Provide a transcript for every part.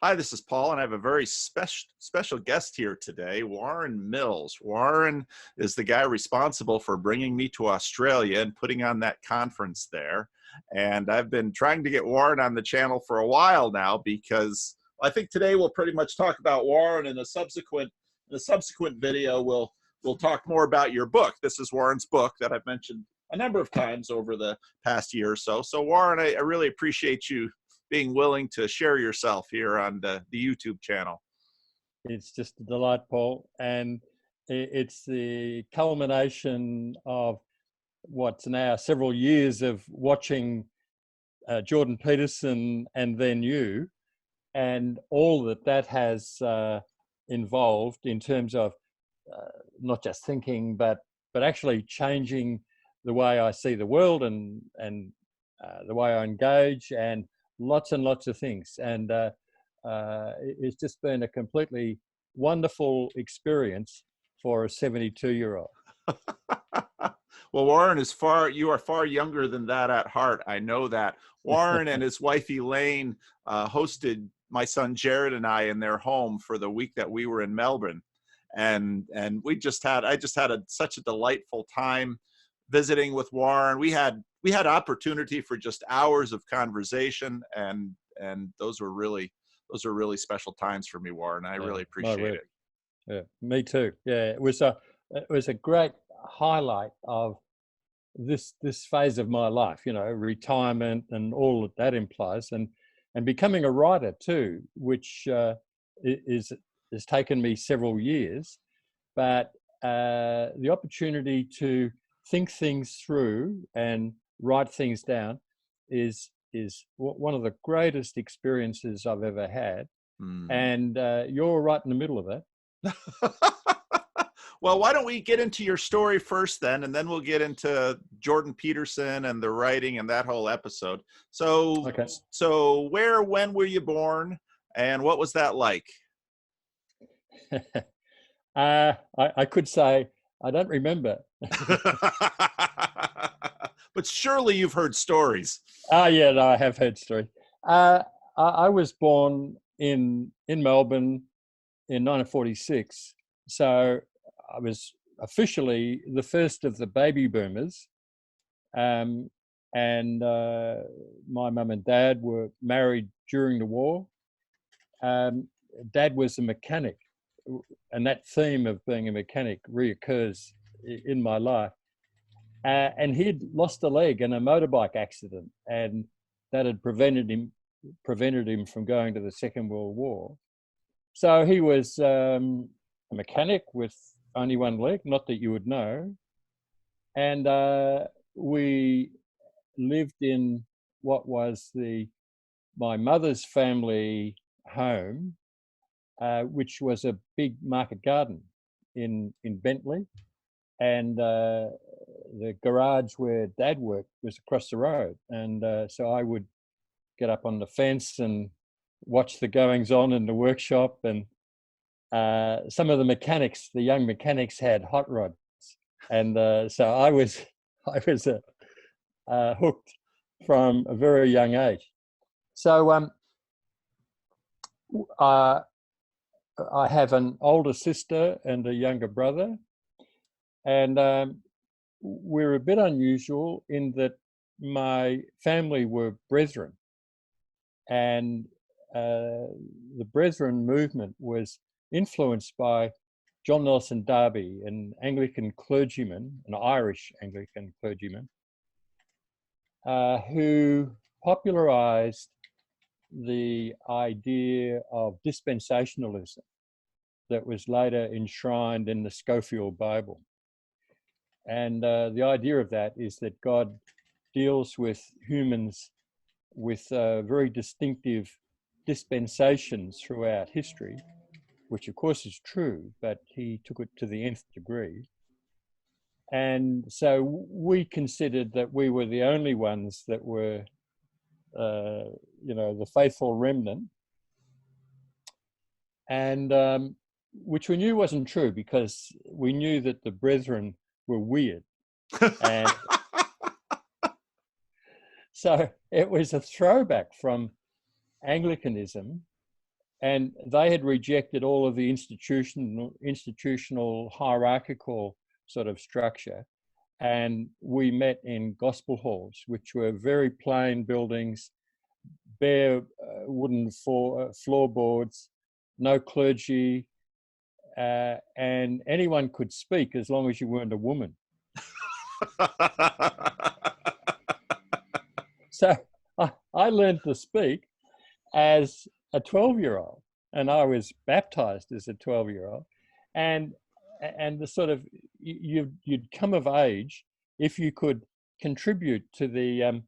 Hi, this is Paul, and I have a very special guest here today, Warren Mills. Warren is the guy responsible for bringing me to Australia and putting on that conference there. And I've been trying to get Warren on the channel for a while now because I think today we'll pretty much talk about Warren. In the subsequent video, we'll talk more about your book. This is Warren's book that I've mentioned a number of times over the past year or so. So Warren, I really appreciate you being willing to share yourself here on the YouTube channel. It's just a delight, Paul. And it's the culmination of what's now several years of watching Jordan Peterson and then you, and all that has involved in terms of not just thinking, but actually changing the way I see the world and the way I engage, and lots and lots of things. And it's just been a completely wonderful experience for a 72-year-old. Well, Warren you are far younger than that at heart. I know that. Warren and his wife Elaine hosted my son Jared and I in their home for the week that we were in Melbourne. And I just had such a delightful time visiting with Warren. We had opportunity for just hours of conversation, and those were really special times for me, Warren. I really appreciate it. Yeah, me too. Yeah, it was a great highlight of this phase of my life, retirement and all that implies, and becoming a writer too, which has taken me several years, but the opportunity to think things through and write things down is one of the greatest experiences I've ever had. And you're right in the middle of it. Well, why don't we get into your story first then, and then we'll get into Jordan Peterson and the writing and that whole episode. So, okay. So when were you born, and what was that like? I could say I don't remember. But surely you've heard stories. Yeah, no, I have heard stories. I was born in Melbourne in 1946, so I was officially the first of the baby boomers. And my mum and dad were married during the war. Dad was a mechanic, and that theme of being a mechanic reoccurs in my life. And he'd lost a leg in a motorbike accident, and that had prevented him from going to the Second World War. So he was a mechanic with only one leg, not that you would know. And we lived in what was my mother's family home, which was a big market garden in Bentley. And the garage where Dad worked was across the road. And so I would get up on the fence and watch the goings on in the workshop. And some of the young mechanics had hot rods. And so I was hooked from a very young age. So I have an older sister and a younger brother. And we're a bit unusual in that my family were Brethren. And the Brethren movement was influenced by John Nelson Darby, an Anglican clergyman, an Irish Anglican clergyman, who popularized the idea of dispensationalism that was later enshrined in the Scofield Bible. And the idea of that is that God deals with humans with very distinctive dispensations throughout history, which of course is true, but he took it to the nth degree. And so we considered that we were the only ones that were, the faithful remnant. And which we knew wasn't true, because we knew that the Brethren were weird. And so it was a throwback from Anglicanism and they had rejected all of the institutional hierarchical sort of structure. And we met in gospel halls, which were very plain buildings, bare wooden floorboards, no clergy, and anyone could speak as long as you weren't a woman. So I learned to speak as a 12-year-old, and I was baptized as a 12-year-old, and the sort of you'd come of age if you could contribute to the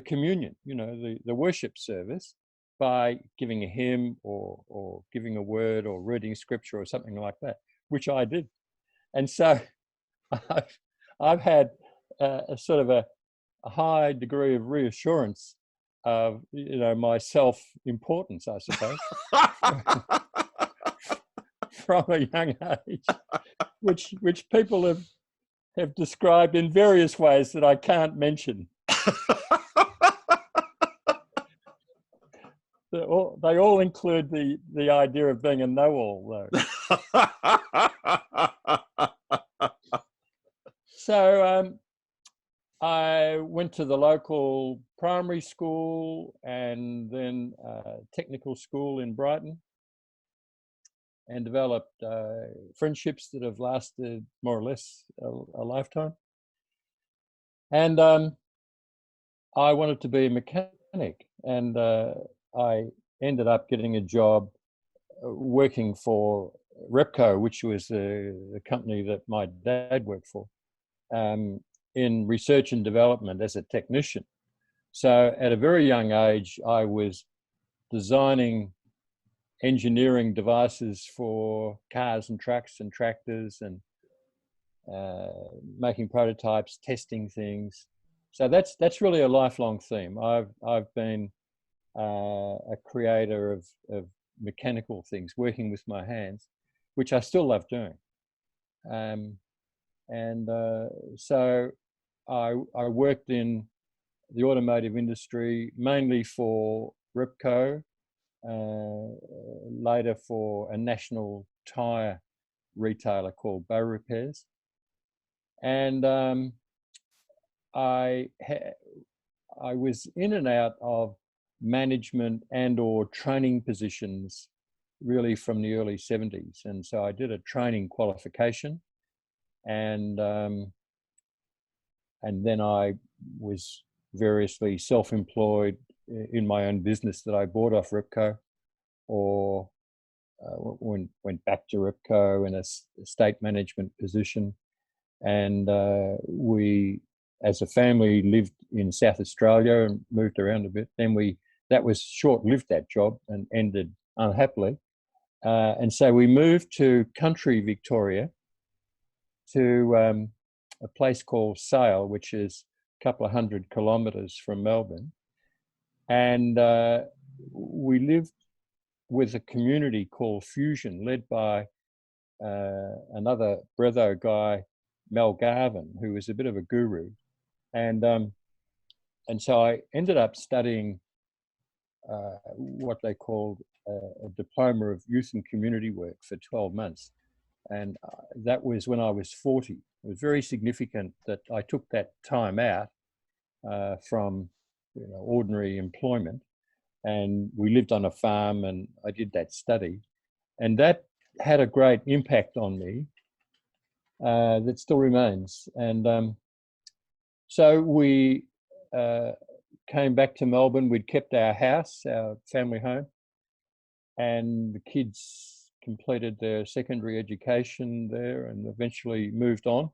communion, you know, the worship service, by giving a hymn or giving a word or reading scripture or something like that, which I did. And so I've had a sort of a high degree of reassurance of, you know, my self-importance, I suppose, from a young age, which people have described in various ways that I can't mention. They all include the idea of being a know-all, though. So I went to the local primary school and then technical school in Brighton, and developed friendships that have lasted more or less a lifetime. And I wanted to be a mechanic, and I ended up getting a job working for Repco, which was the company that my dad worked for, in research and development as a technician. So at a very young age, I was designing engineering devices for cars and trucks and tractors, and making prototypes, testing things. So that's really a lifelong theme. I've been a creator of mechanical things, working with my hands, which I still love doing. So I worked in the automotive industry, mainly for Repco, later for a national tyre retailer called Bow Repairs. And I was in and out of management and or training positions really from the early 70s. And so I did a training qualification, and then I was variously self-employed in my own business that I bought off Repco, or went back to Repco in a state management position. And we, as a family, lived in South Australia and moved around a bit. Then that was short-lived, that job, and ended unhappily. And so we moved to country Victoria, to a place called Sale, which is a couple of 100 kilometres from Melbourne. And we lived with a community called Fusion, led by another Bretho guy, Mel Garvin, who was a bit of a guru. And so I ended up studying what they called a Diploma of Youth and Community Work for 12 months. And that was when I was 40. It was very significant that I took that time out from ordinary employment, and we lived on a farm, and I did that study. And that had a great impact on me that still remains. And so we came back to Melbourne. We'd kept our house, our family home, and the kids completed their secondary education there and eventually moved on.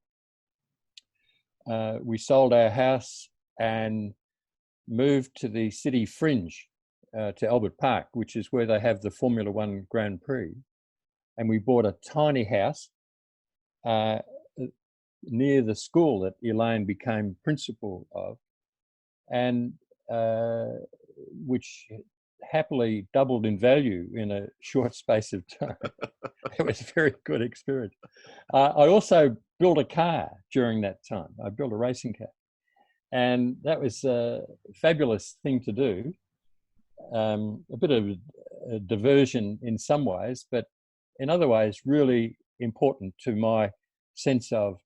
We sold our house and moved to the city fringe, to Albert Park, which is where they have the Formula One Grand Prix. And we bought a tiny house near the school that Elaine became principal of, and which happily doubled in value in a short space of time. It was a very good experience. I also built a car during that time. I built a racing car, and that was a fabulous thing to do. a bit of a diversion in some ways, but in other ways really important to my sense of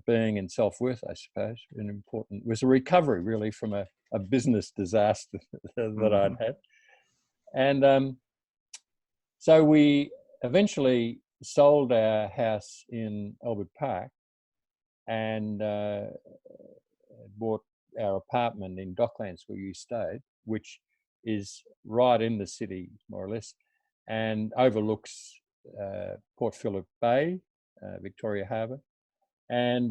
being and self-worth, I suppose. And important was a recovery really from a business disaster that I'd had. And so we eventually sold our house in Albert Park and bought our apartment in Docklands where you stayed, which is right in the city, more or less, and overlooks Port Phillip Bay, Victoria Harbour. And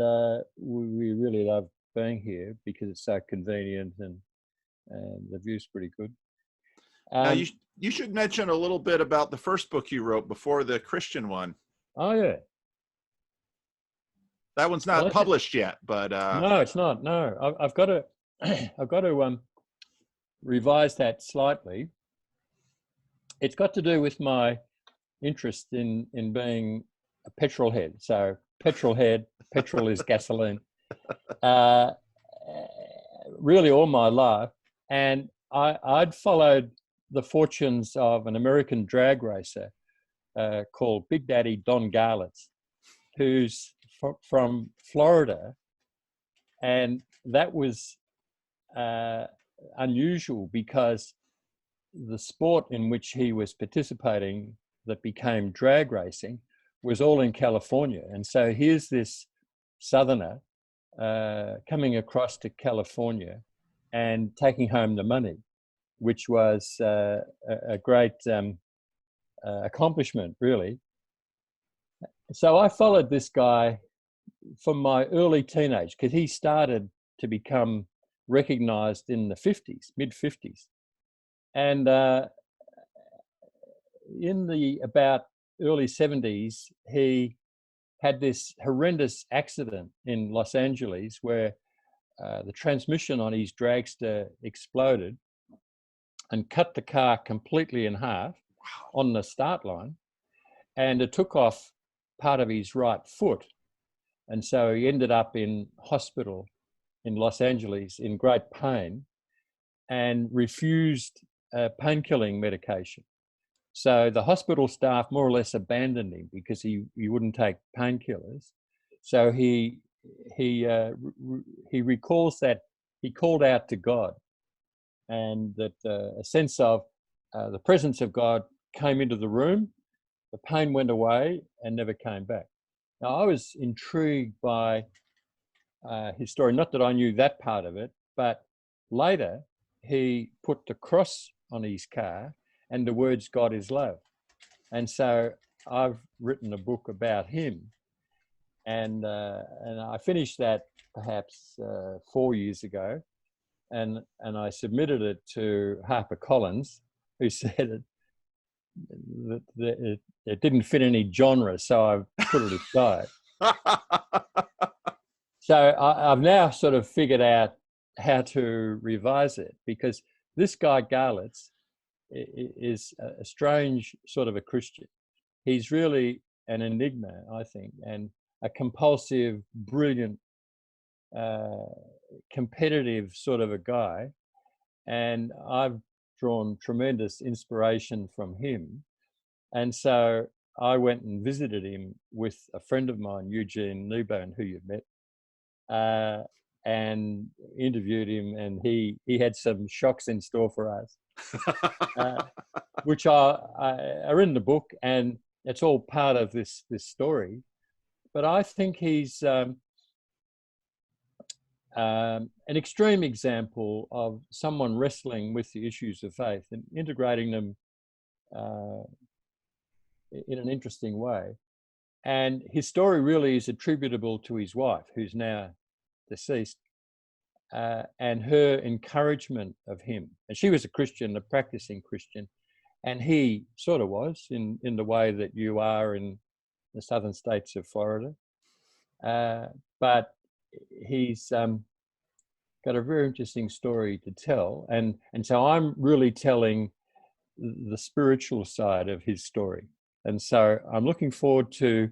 we really love being here because it's so convenient and the view's pretty good. Now you should mention a little bit about the first book you wrote before the Christian one. Oh yeah, that one's not published yet, but no, it's not. No, I've got to I've got to revise that slightly. It's got to do with my interest in being a petrol-head. So petrol-head, petrol is gasoline. Really all my life, and I'd followed the fortunes of an American drag racer called Big Daddy Don Garlitz, who's from Florida, and that was unusual because the sport in which he was participating that became drag racing was all in California. And so here's this southerner coming across to California and taking home the money, which was a great accomplishment, really. So I followed this guy from my early teenage, because he started to become recognized in the 50s, mid-50s. And in the about early 70s, he had this horrendous accident in Los Angeles where the transmission on his dragster exploded and cut the car completely in half on the start line. And it took off part of his right foot. And so he ended up in hospital in Los Angeles in great pain and refused pain-killing medication. So the hospital staff more or less abandoned him because he wouldn't take painkillers. So he recalls that he called out to God, and that a sense of the presence of God came into the room, the pain went away and never came back. Now, I was intrigued by his story, not that I knew that part of it, but later he put the cross on his car and the words, God is love. And so I've written a book about him. And I finished that perhaps 4 years ago. And I submitted it to HarperCollins, who said that it didn't fit any genre, so I put it aside. So I've now sort of figured out how to revise it, because this guy Garlitz is a strange sort of a Christian. He's really an enigma, I think, and a compulsive, brilliant, competitive sort of a guy. And I've drawn tremendous inspiration from him. And so I went and visited him with a friend of mine, Eugene Kneebone, who you've met, and interviewed him, and he had some shocks in store for us, which are in the book, and it's all part of this story. But I think he's an extreme example of someone wrestling with the issues of faith and integrating them in an interesting way. And his story really is attributable to his wife, who's now deceased, and her encouragement of him. And she was a Christian, a practicing Christian, and he sort of was in the way that you are in the southern states of Florida. But he's got a very interesting story to tell. And so I'm really telling the spiritual side of his story. And so I'm looking forward to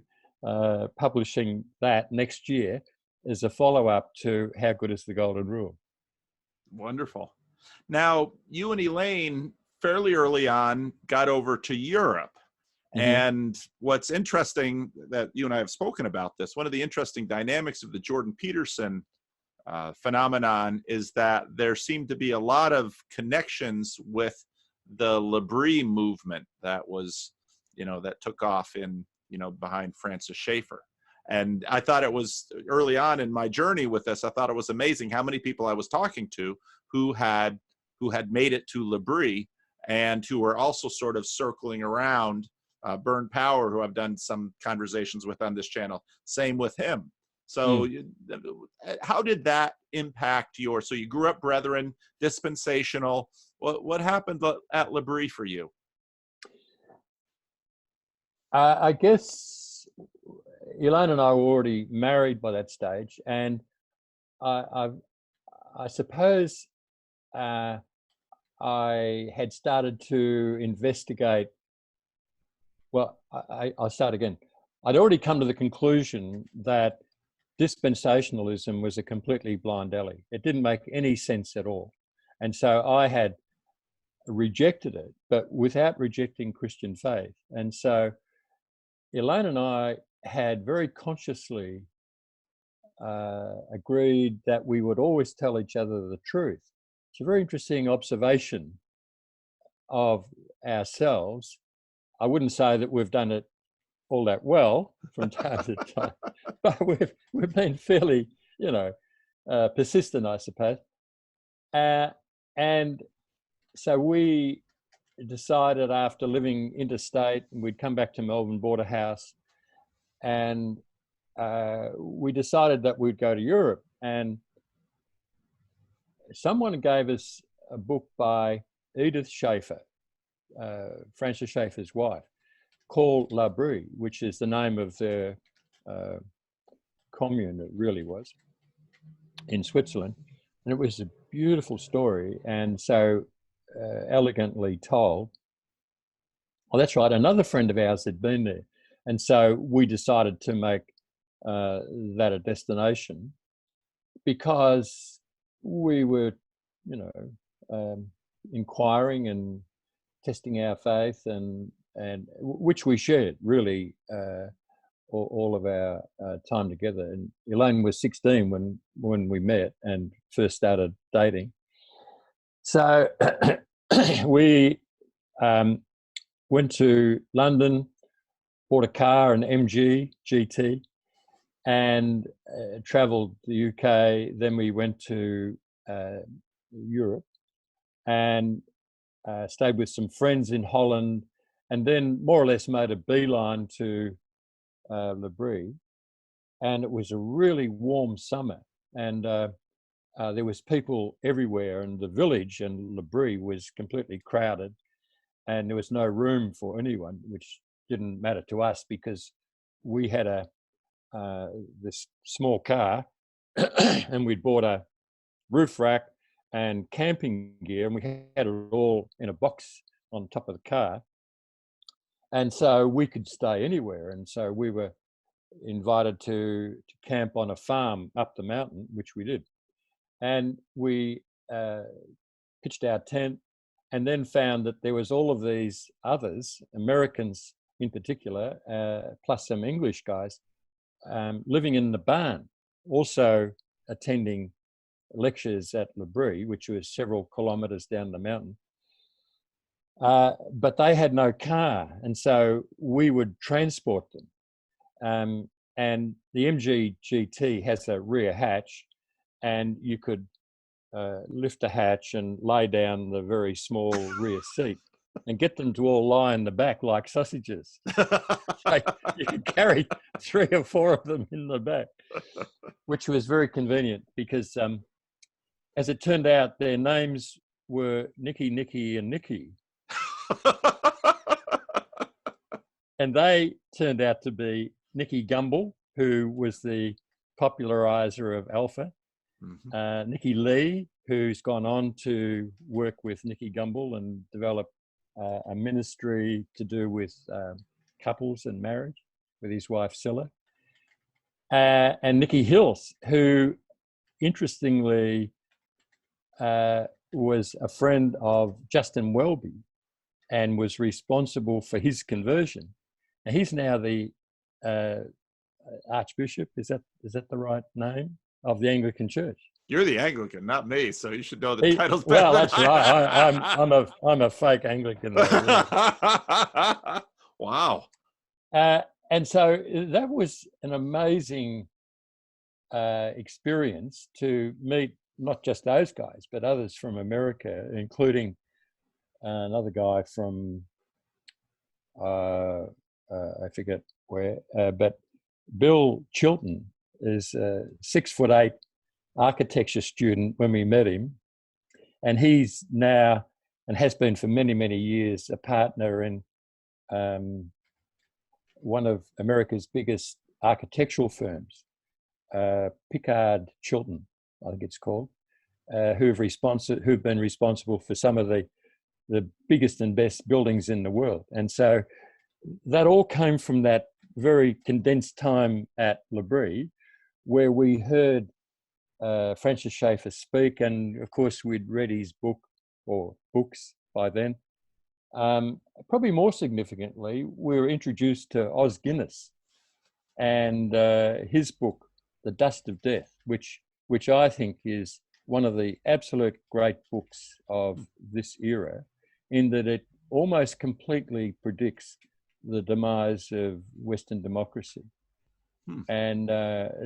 publishing that next year as a follow-up to How Good is the Golden Rule. Wonderful. Now, you and Elaine fairly early on got over to Europe. Mm-hmm. And what's interesting that you and I have spoken about this, one of the interesting dynamics of the Jordan Peterson phenomenon is that there seemed to be a lot of connections with the L'Abri movement that was, that took off in, behind Francis Schaeffer. And I thought it was early on in my journey with this, I thought it was amazing how many people I was talking to who had made it to L'Abri and who were also sort of circling around Burn Power, who I've done some conversations with on this channel. Same with him. So how did that impact so you grew up Brethren, dispensational. What happened at L'Abri for you? I guess Elaine and I were already married by that stage, and I suppose I had started to investigate. Well, I'll start again. I'd already come to the conclusion that dispensationalism was a completely blind alley. It didn't make any sense at all. And so I had rejected it, but without rejecting Christian faith. And so Elaine and I had very consciously agreed that we would always tell each other the truth. It's a very interesting observation of ourselves. I wouldn't say that we've done it all that well from time to time, but we've been fairly, persistent, I suppose. And so we decided after living interstate, we'd come back to Melbourne, bought a house, and we decided that we'd go to Europe. And someone gave us a book by Edith Schaeffer, Francis Schaeffer's wife, called L'Abri, which is the name of their commune, it really was, in Switzerland. And it was a beautiful story, and so elegantly told. Well, that's right, another friend of ours had been there. And so we decided to make that a destination because we were, inquiring and testing our faith, and which we shared really all of our time together. And Elaine was 16 when we met and first started dating. So we went to London, bought a car, an MG GT, and travelled the UK. Then we went to Europe and stayed with some friends in Holland, and then more or less made a beeline to L'Abri. And it was a really warm summer, and there was people everywhere, and the village and L'Abri was completely crowded, and there was no room for anyone, which didn't matter to us because we had this small car and we'd bought a roof rack and camping gear, and we had it all in a box on top of the car. And so we could stay anywhere. And so we were invited to camp on a farm up the mountain, which we did. And we pitched our tent, and then found that there was all of these others, Americans in particular, plus some English guys, living in the barn, also attending lectures at L'Abri, which was several kilometres down the mountain. But they had no car, and so we would transport them. And the MG GT has a rear hatch, and you could lift a hatch and lay down the very small rear seat and get them to all lie in the back like sausages. So you could carry 3 or 4 of them in the back, which was very convenient because, as it turned out, their names were Nicky, Nicky, and Nicky. And they turned out to be Nicky Gumbel, who was the popularizer of Alpha, Nicky Lee, who's gone on to work with Nicky Gumbel and develop a ministry to do with couples and marriage with his wife Scylla, and Nicky Hills, who interestingly was a friend of Justin Welby and was responsible for his conversion. And he's now the Archbishop. Is that the right name of the Anglican Church? You're the Anglican, not me, so you should know the titles better. Well, than that's right. I'm a fake Anglican. Wow. And so that was an amazing experience to meet not just those guys, but others from America, including another guy from I forget where, but Bill Chilton is a 6'8" architecture student when we met him, and he's now and has been for many, many years a partner in one of America's biggest architectural firms, Pickard Chilton, I think it's called, who've been responsible for some of the biggest and best buildings in the world. And so that all came from that very condensed time at L'Abri, where we heard Francis Schaeffer speak, and of course we'd read his book or books by then. Probably more significantly, we were introduced to Os Guinness and his book, The Dust of Death, which I think is one of the absolute great books of this era, in that it almost completely predicts the demise of Western democracy. And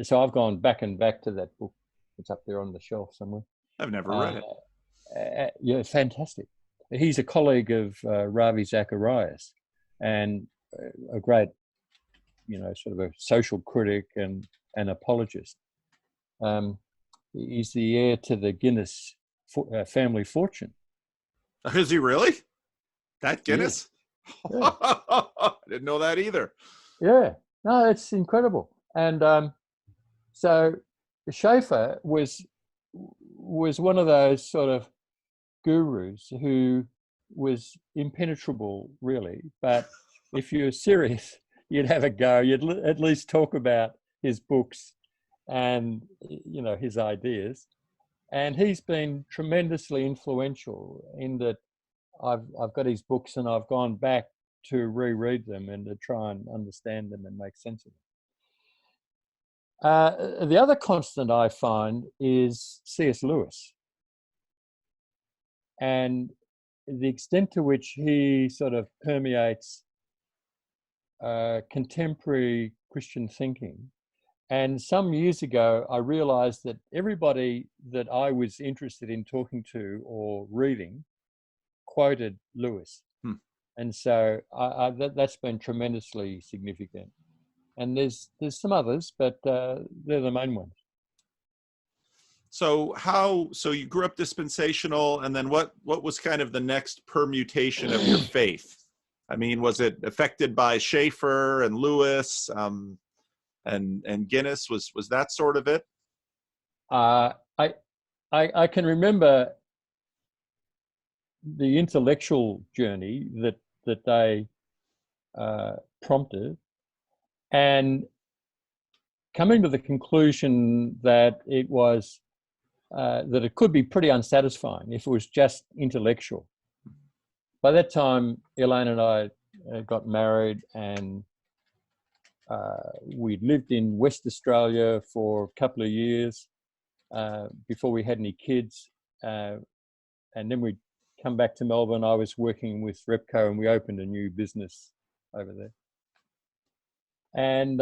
so I've gone back to that book. It's up there on the shelf somewhere. I've never read it. Yeah, fantastic. He's a colleague of Ravi Zacharias, and a great, sort of a social critic and an apologist. He's the heir to the Guinness family fortune. Is he really? That Guinness? Yeah. I didn't know that either. Yeah, no, it's incredible. And so Schaeffer was one of those sort of gurus who was impenetrable, really. But if you're serious, you'd have a go. You'd at least talk about his books and his ideas. And he's been tremendously influential in that I've got his books and I've gone back to reread them and to try and understand them and make sense of them. The other constant I find is C.S. Lewis, and the extent to which he sort of permeates contemporary Christian thinking. And some years ago, I realized that everybody that I was interested in talking to or reading quoted Lewis. And so that's been tremendously significant. And there's some others, but they're the main ones. So you grew up dispensational, and then what was kind of the next permutation of your faith? I mean, was it affected by Schaeffer and Lewis and Guinness? Was that sort of it? I can remember the intellectual journey that they prompted, and coming to the conclusion that it was that it could be pretty unsatisfying if it was just intellectual. By that time, Elaine and I got married, and we lived in West Australia for a couple of years before we had any kids, and then we come back to Melbourne. I was working with Repco, and we opened a new business over there. And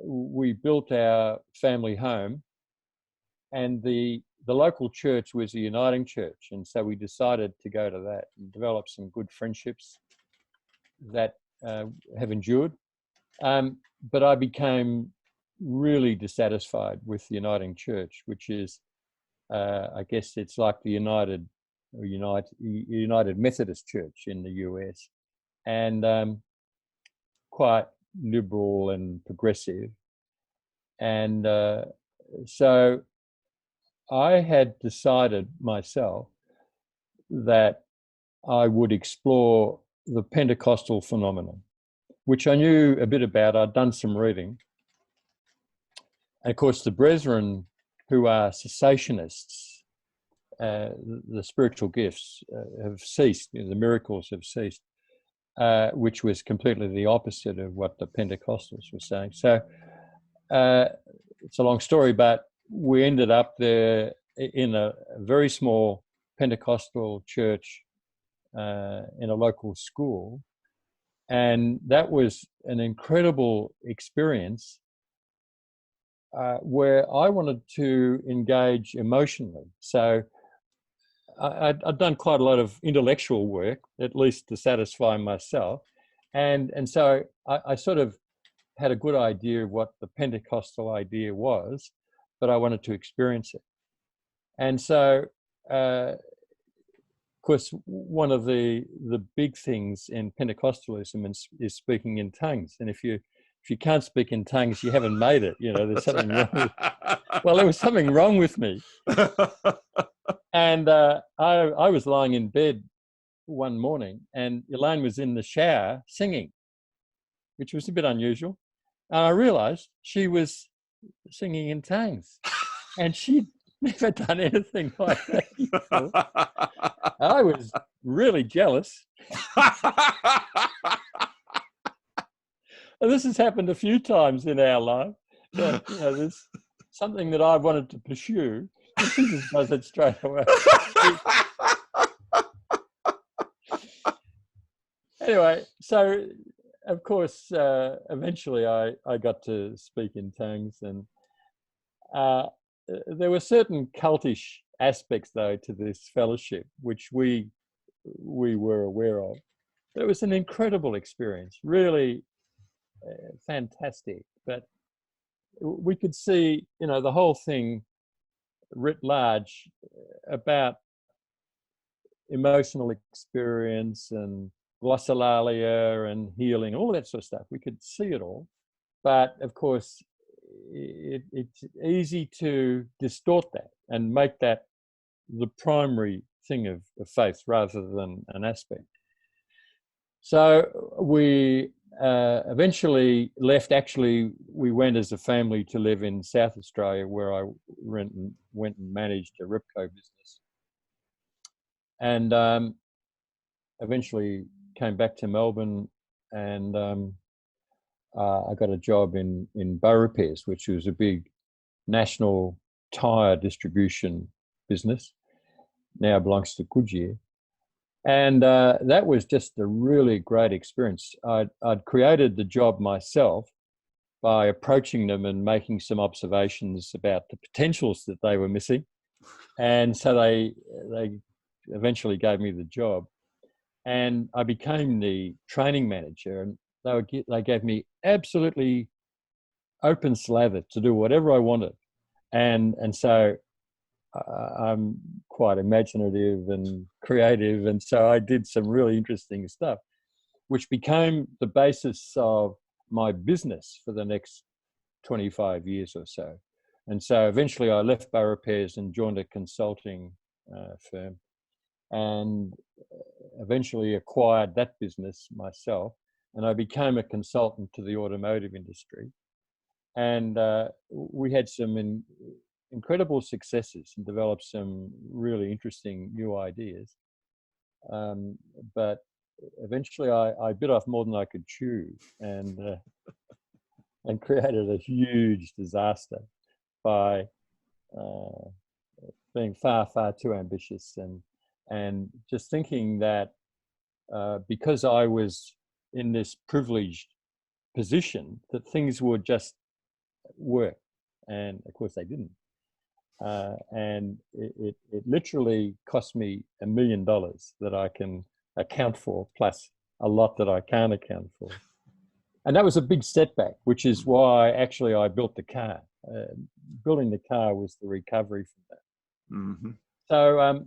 we built our family home, and the local church was a uniting church. And so we decided to go to that and develop some good friendships that have endured. But I became really dissatisfied with the uniting church, which is, I guess it's like the United Methodist Church in the US, and quite liberal and progressive. And so I had decided myself that I would explore the Pentecostal phenomenon, which I knew a bit about. I'd done some reading. And of course, the brethren who are cessationists the spiritual gifts have ceased, the miracles have ceased, which was completely the opposite of what the Pentecostals were saying. So it's a long story, but we ended up there in a very small Pentecostal church in a local school. And that was an incredible experience where I wanted to engage emotionally. So I'd done quite a lot of intellectual work, at least to satisfy myself. And so I sort of had a good idea of what the Pentecostal idea was, but I wanted to experience it. And so, of course, one of the big things in Pentecostalism is speaking in tongues. And if you can't speak in tongues, you haven't made it. There's something wrong with. Well, there was something wrong with me. And I was lying in bed one morning, and Elaine was in the shower singing, which was a bit unusual. And I realized she was singing in tongues, and she'd never done anything like that before. I was really jealous. And this has happened a few times in our life. That, there's something that I wanted to pursue, and she just does it straight away. Anyway, so of course, eventually I got to speak in tongues, and there were certain cultish aspects, though, to this fellowship, which we were aware of. But it was an incredible experience, really fantastic. But we could see, the whole thing writ large about emotional experience and glossolalia and healing, all that sort of stuff. We could see it all. But of course, it's easy to distort that and make that the primary thing of faith rather than an aspect. So we eventually left. Actually, we went as a family to live in South Australia, where I went and managed a Ripco business. And eventually came back to Melbourne, and I got a job in Bow Repairs, which was a big national tyre distribution business. Now belongs to Goodyear. And that was just a really great experience. I'd created the job myself by approaching them and making some observations about the potentials that they were missing. And so they eventually gave me the job. And I became the training manager, and they gave me absolutely open slather to do whatever I wanted. And so I'm quite imaginative and creative, and so I did some really interesting stuff, which became the basis of my business for the next 25 years or so. And so eventually I left Bow Repairs and joined a consulting firm, and eventually acquired that business myself, and I became a consultant to the automotive industry. And we had some incredible successes and developed some really interesting new ideas. But eventually I bit off more than I could chew, and created a huge disaster by being far, far too ambitious, and just thinking that because I was in this privileged position, that things would just work. And of course they didn't. And it literally cost me $1 million that I can account for, plus a lot that I can't account for. And that was a big setback, which is why actually I built the car. Building the car was the recovery from that. Mm-hmm. So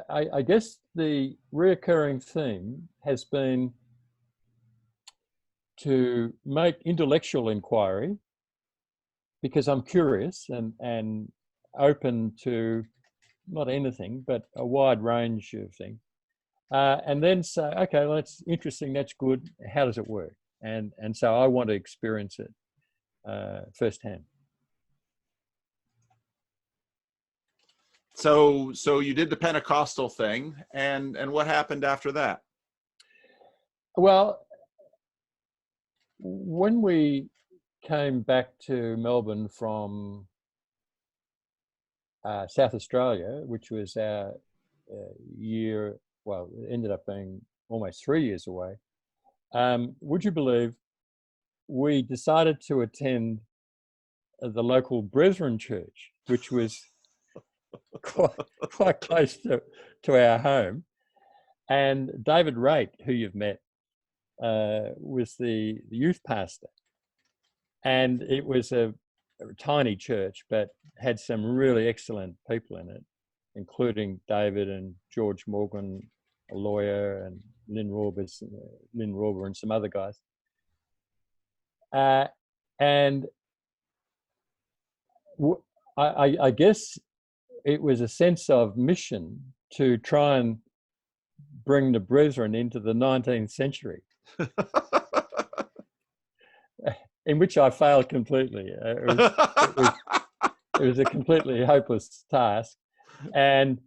I guess the reoccurring theme has been to make intellectual inquiry, because I'm curious and open to not anything, but a wide range of things. And then say, okay, well, that's interesting, that's good. How does it work? And so I want to experience it firsthand. So you did the Pentecostal thing, and what happened after that? Well, when we came back to Melbourne from South Australia, which was our year, well, it ended up being almost 3 years away. Would you believe we decided to attend the local Brethren church, which was quite close to our home. And David Raitt, who you've met, was the youth pastor. And it was a tiny church, but had some really excellent people in it, including David and George Morgan, a lawyer, and Lynn Rauber and some other guys. And I guess it was a sense of mission to try and bring the Brethren into the 19th century, in which I failed completely. It was a completely hopeless task. And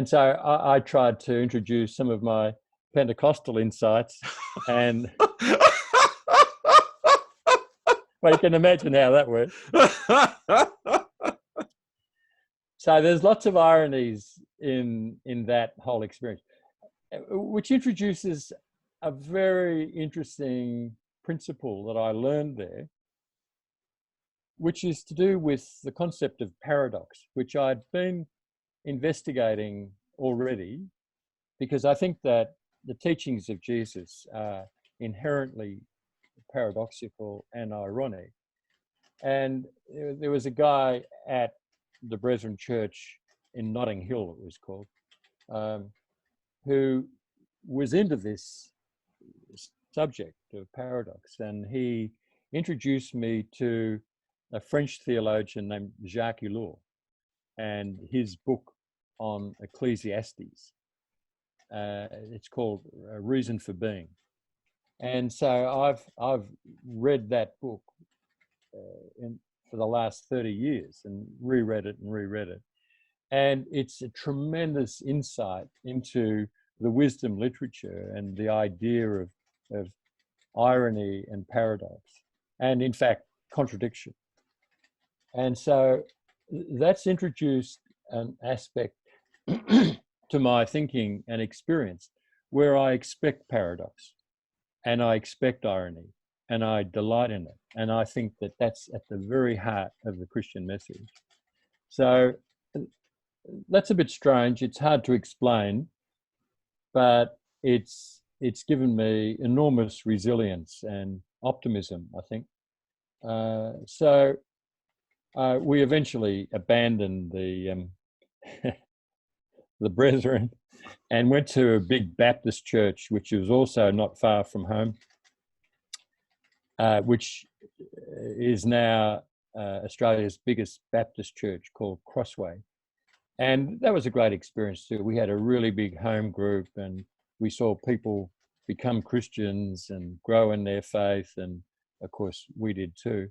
so I tried to introduce some of my Pentecostal insights, and well, you can imagine how that worked. So there's lots of ironies in that whole experience, which introduces a very interesting principle that I learned there, which is to do with the concept of paradox, which I'd been investigating already, because I think that the teachings of Jesus are inherently paradoxical and ironic. And there was a guy at the Brethren Church in Notting Hill, it was called, who was into this subject of paradox. And he introduced me to a French theologian named Jacques Ellul and his book on Ecclesiastes. It's called A Reason for Being. And so I've read that book for the last 30 years and reread it. And it's a tremendous insight into the wisdom literature and the idea of irony and paradox, and in fact, contradiction. And so that's introduced an aspect to my thinking and experience where I expect paradox and I expect irony and I delight in it. And I think that that's at the very heart of the Christian message. So that's a bit strange. It's hard to explain, but it's given me enormous resilience and optimism, I think. So we eventually abandoned the the Brethren and went to a big Baptist church, which was also not far from home, which is now Australia's biggest Baptist church, called Crossway. And that was a great experience too. We had a really big home group and we saw people become Christians and grow in their faith. And of course, we did too.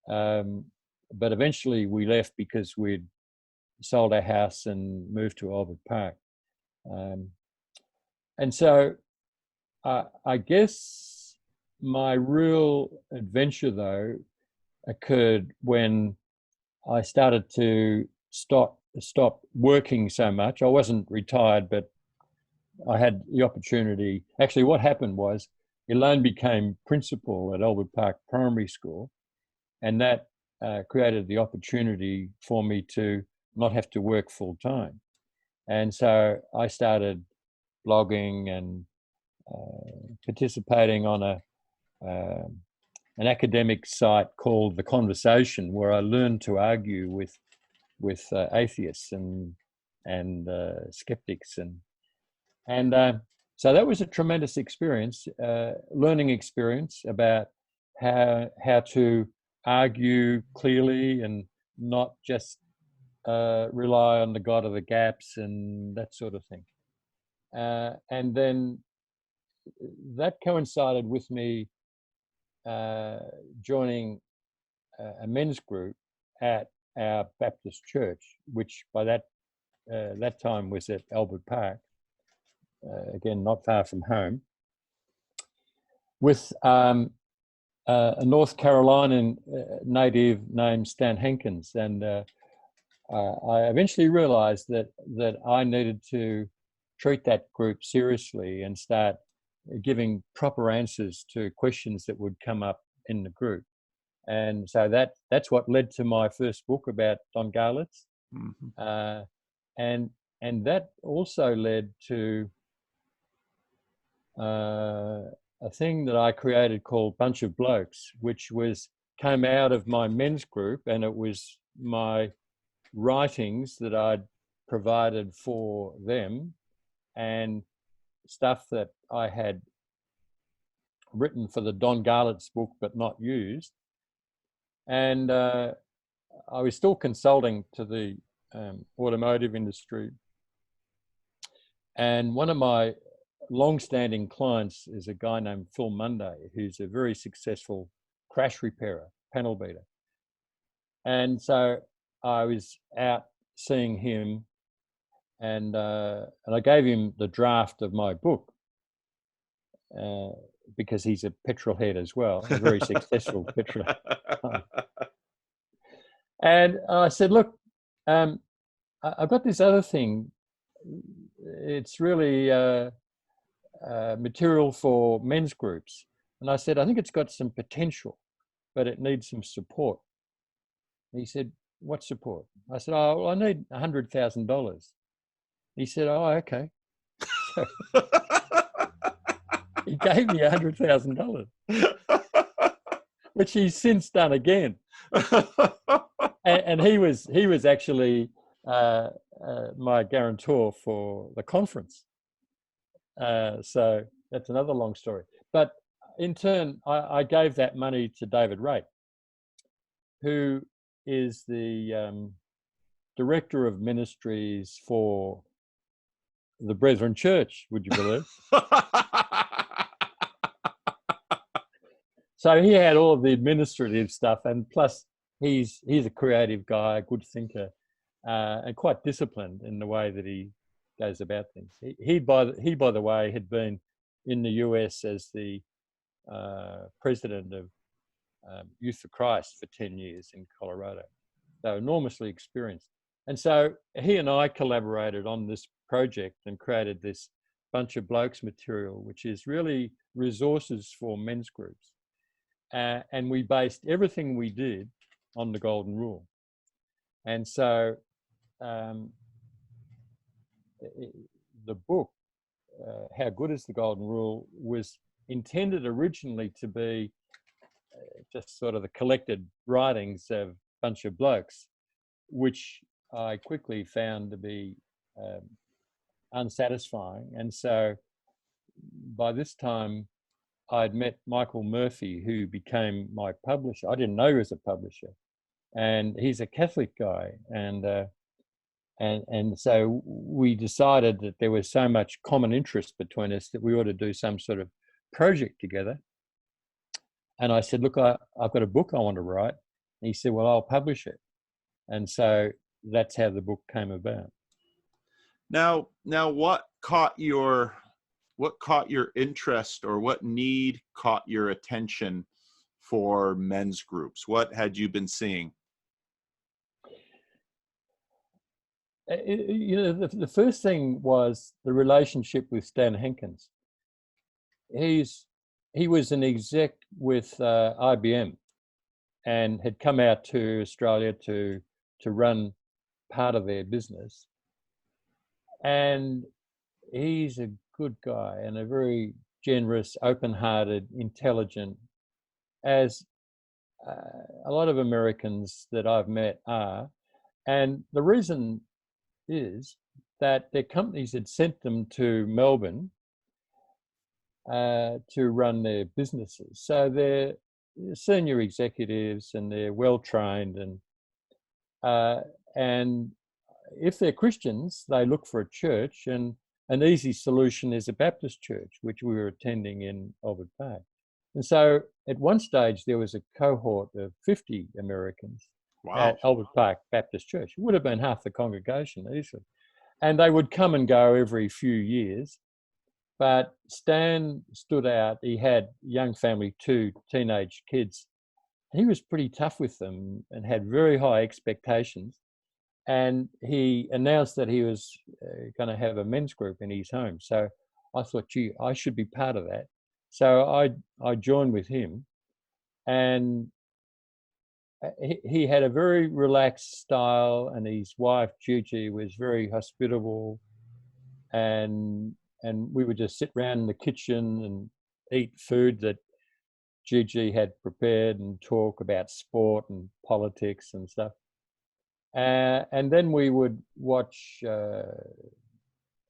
But eventually we left because we'd sold our house and moved to Albert Park. And so I guess my real adventure, though, occurred when I started to stop working so much. I wasn't retired, but I had the opportunity. Actually, what happened was Elaine became principal at Albert Park Primary School, and that created the opportunity for me to not have to work full time. And so I started blogging and participating on an academic site called The Conversation, where I learned to argue with atheists and skeptics, and so that was a tremendous experience, learning experience about how to argue clearly and not just rely on the God of the gaps and that sort of thing. And then that coincided with me joining a men's group at our Baptist church, which by that that time was at Albert Park, again, not far from home, with a North Carolinian native named Stan Hankins. And I eventually realized that I needed to treat that group seriously and start giving proper answers to questions that would come up in the group. And so that's what led to my first book about Don Garlitz. Mm-hmm. And that also led to a thing that I created called Bunch of Blokes, which came out of my men's group, and it was my writings that I'd provided for them and stuff that I had written for the Don Garlitz book but not used. And I was still consulting to the automotive industry. And one of my long-standing clients is a guy named Phil Munday, who's a very successful crash repairer, panel beater. And so I was out seeing him, and I gave him the draft of my book because he's a petrol-head as well, a very successful petrol. And I said, look, I've got this other thing. It's really material for men's groups. And I said, I think it's got some potential, but it needs some support. And he said, what support? I said, oh, well, I need $100,000. He said, oh, okay. So he gave me $100,000, which he's since done again. And he was actually my guarantor for the conference. So that's another long story. But in turn, I gave that money to David Raitt, who is the director of ministries for the Brethren Church, would you believe? So he had all of the administrative stuff, and plus he's a creative guy, a good thinker, and quite disciplined in the way that he goes about things. He by the way, had been in the US as the president of Youth for Christ for 10 years in Colorado. So enormously experienced. And so he and I collaborated on this project and created this Bunch of Blokes material, which is really resources for men's groups. And we based everything we did on the Golden Rule. And so the book, How Good is the Golden Rule, was intended originally to be just sort of the collected writings of Bunch of Blokes, which I quickly found to be unsatisfying. And so by this time, I'd met Michael Murphy, who became my publisher. I didn't know he was a publisher, and he's a Catholic guy. And so we decided that there was so much common interest between us that we ought to do some sort of project together. And I said, look, I've got a book I want to write. And he said, well, I'll publish it. And so that's how the book came about. Now what caught your interest, or what need caught your attention for men's groups? What had you been seeing? The first thing was the relationship with Stan Hankins. He was an exec with IBM and had come out to Australia to run part of their business. And he's a good guy and a very generous, open-hearted, intelligent, as a lot of Americans that I've met are. And the reason is that their companies had sent them to Melbourne to run their businesses. So they're senior executives and they're well-trained, and if they're Christians, they look for a church, and an easy solution is a Baptist church, which we were attending in Albert Park. And so at one stage, there was a cohort of 50 Americans at Albert Park Baptist Church. It would have been half the congregation easily. and they would come and go every few years. But Stan stood out. He had young family, 2 teenage kids. He was pretty tough with them and had very high expectations. And he announced that he was going to have a men's group in his home. So I thought, gee, I should be part of that. So I joined with him, and he had a very relaxed style, and his wife Gigi was very hospitable, and we would just sit around in the kitchen and eat food that Gigi had prepared and talk about sport and politics and stuff. And then we would watch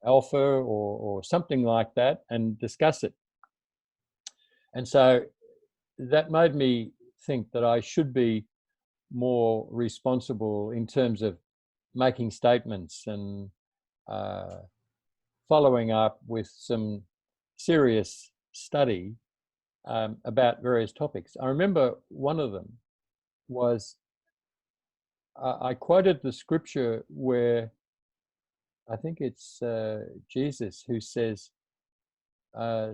Alpha or something like that and discuss it. And so that made me think that I should be more responsible in terms of making statements and following up with some serious study about various topics. I remember one of them was I quoted the scripture where I think it's Jesus who says,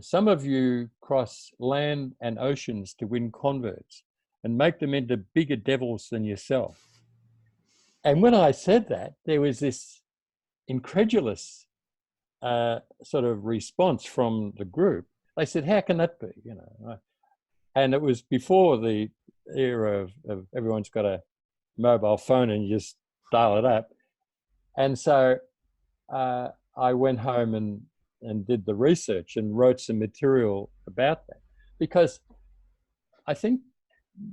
some of you cross land and oceans to win converts and make them into bigger devils than yourself. And when I said that, there was this incredulous sort of response from the group. They said, how can that be? You know, and it was before the era of everyone's got a mobile phone and you just dial it up. And so I went home and did the research and wrote some material about that, because I think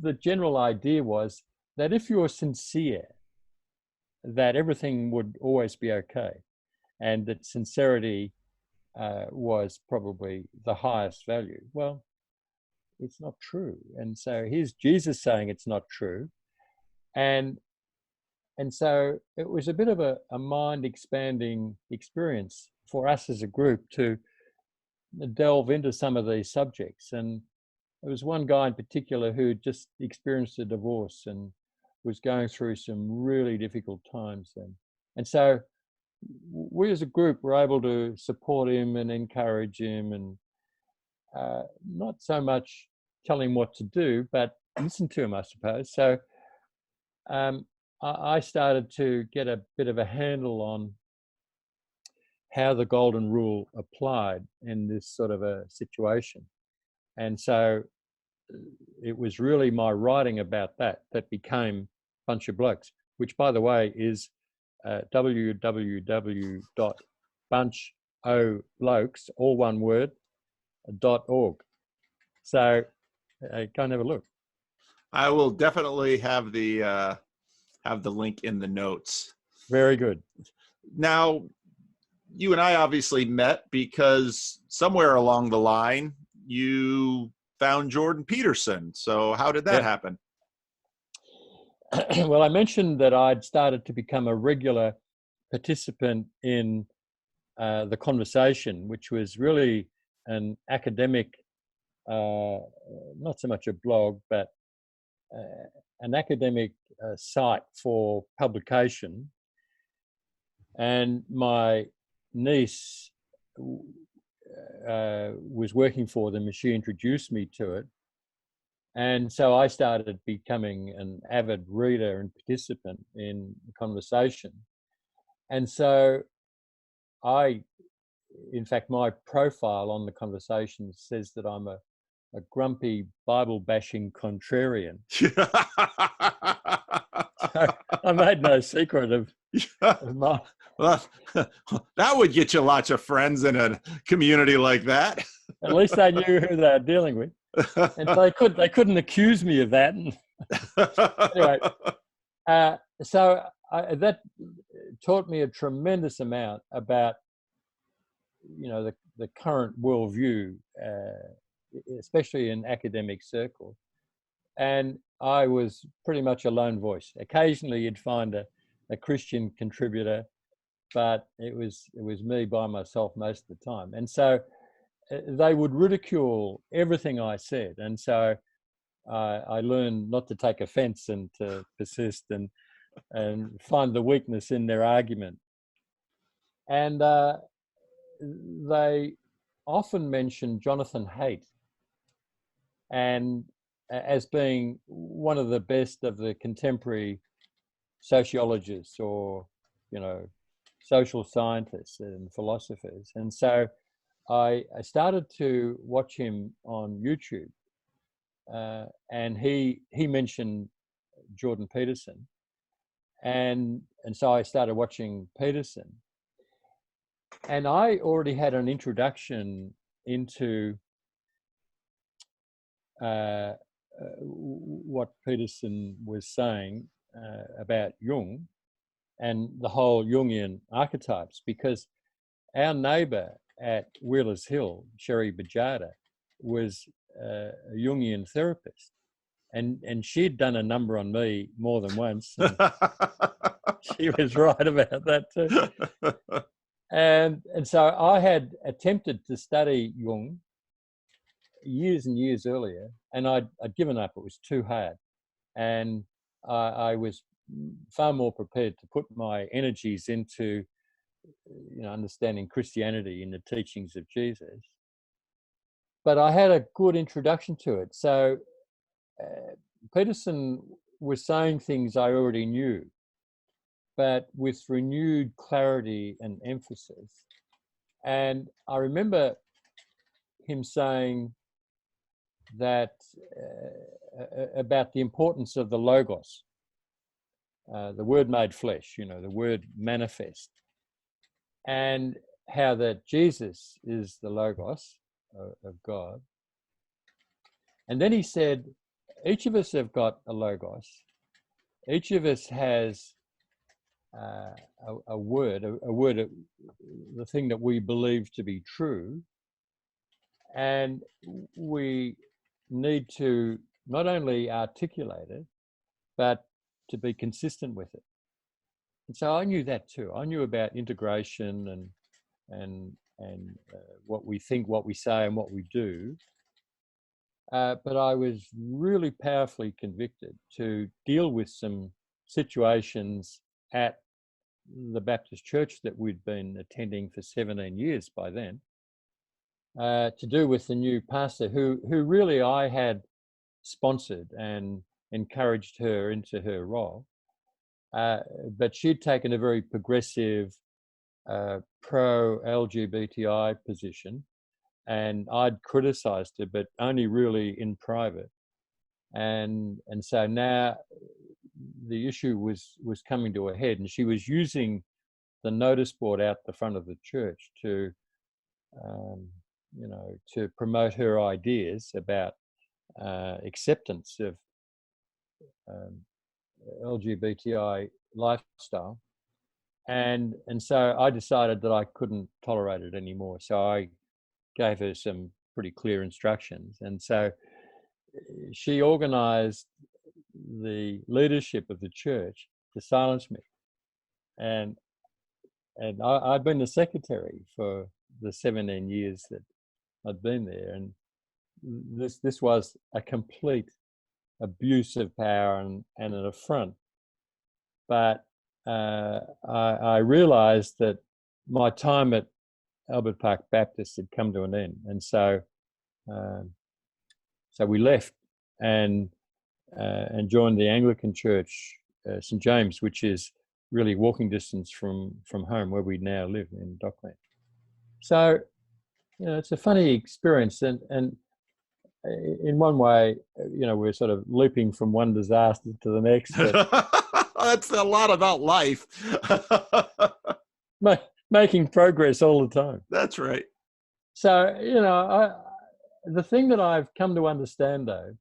the general idea was that if you're sincere, that everything would always be okay, and that sincerity was probably the highest value. Well, it's not true. And so here's Jesus saying it's not true. And so it was a bit of a mind expanding experience for us as a group to delve into some of these subjects. And there was one guy in particular who just experienced a divorce and was going through some really difficult times. And so we as a group were able to support him and encourage him, and not so much tell him what to do, but listen to him, I suppose. So I started to get a bit of a handle on how the golden rule applied in this sort of a situation. And so it was really my writing about that became Bunch of Blokes, which, by the way, is www.bunchoblokes, all one word, .org. So go and have a look. I will definitely have the link in the notes. Very good. Now, you and I obviously met because somewhere along the line you found Jordan Peterson. So how did that happen? Well, I mentioned that I'd started to become a regular participant in the conversation, which was really an academic, not so much a blog, but an academic site for publication. And my niece was working for them, and she introduced me to it. And so I started becoming an avid reader and participant in the conversation. And so in fact, my profile on the conversation says that I'm a grumpy Bible bashing contrarian. So I made no secret of my... Well, that would get you lots of friends in a community like that. At least they knew who they were dealing with. And so they couldn't accuse me of that. Anyway, so that taught me a tremendous amount about, you know, the current worldview, especially in academic circles. And I was pretty much a lone voice. Occasionally you'd find a Christian contributor, but it was me by myself most of the time. And so they would ridicule everything I said. And so I learned not to take offense and to persist and find the weakness in their argument. And they often mention Jonathan Haidt and as being one of the best of the contemporary sociologists or, social scientists and philosophers. And so I started to watch him on YouTube, and he mentioned Jordan Peterson, and so I started watching Peterson, and I already had an introduction into what Peterson was saying about Jung and the whole Jungian archetypes, because our neighbour at Wheelers Hill, Sherry Bajada, was a Jungian therapist, and she'd done a number on me more than once, and she was right about that too. And so I had attempted to study Jung years and years earlier, and I'd given up. It was too hard, and I was far more prepared to put my energies into understanding Christianity in the teachings of Jesus. But I had a good introduction to it. So Peterson was saying things I already knew, but with renewed clarity and emphasis. And I remember him saying that about the importance of the Logos, the Word made flesh, the Word manifest, and how that Jesus is the Logos of God. And then he said, each of us have got a Logos. Each of us has a word, the thing that we believe to be true. And we need to not only articulate it, but to be consistent with it. And so I knew that too. I knew about integration and what we think, what we say, and what we do. But I was really powerfully convicted to deal with some situations at the Baptist church that we'd been attending for 17 years by then, to do with the new pastor who really I had sponsored and encouraged her into her role. But she'd taken a very progressive, pro-LGBTI position, and I'd criticised her, but only really in private. And so now the issue was coming to a head, and she was using the notice board out the front of the church to, to promote her ideas about acceptance of LGBTI lifestyle, and so I decided that I couldn't tolerate it anymore. So I gave her some pretty clear instructions, and so she organised the leadership of the church to silence me, and I'd been the secretary for the 17 years that I'd been there, and this was a complete abuse of power and an affront. But I realised that my time at Albert Park Baptist had come to an end, and so we left and joined the Anglican Church, St James, which is really walking distance from home where we now live in Dockland. So it's a funny experience, and in one way, we're sort of leaping from one disaster to the next. That's a lot about life. Making progress all the time. That's right. So, the thing that I've come to understand, though,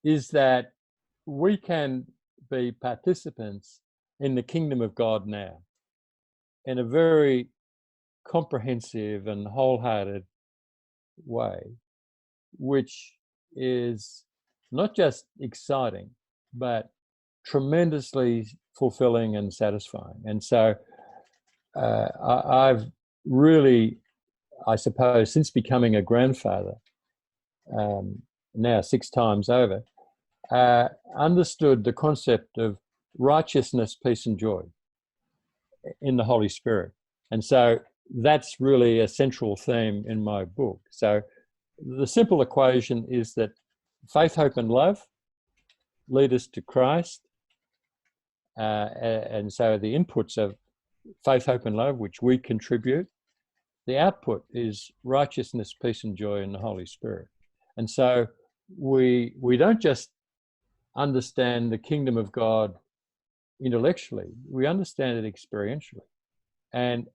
is that we can be participants in the kingdom of God now in a very comprehensive and wholehearted way, which is not just exciting, but tremendously fulfilling and satisfying. And so I've really, I suppose, since becoming a grandfather, now 6 times over, understood the concept of righteousness, peace and joy. in the Holy Spirit. And so that's really a central theme in my book. So the simple equation is that faith, hope, and love lead us to Christ. And so the inputs of faith, hope, and love, which we contribute, the output is righteousness, peace, and joy in the Holy Spirit. And so we don't just understand the kingdom of God intellectually, we understand it experientially. And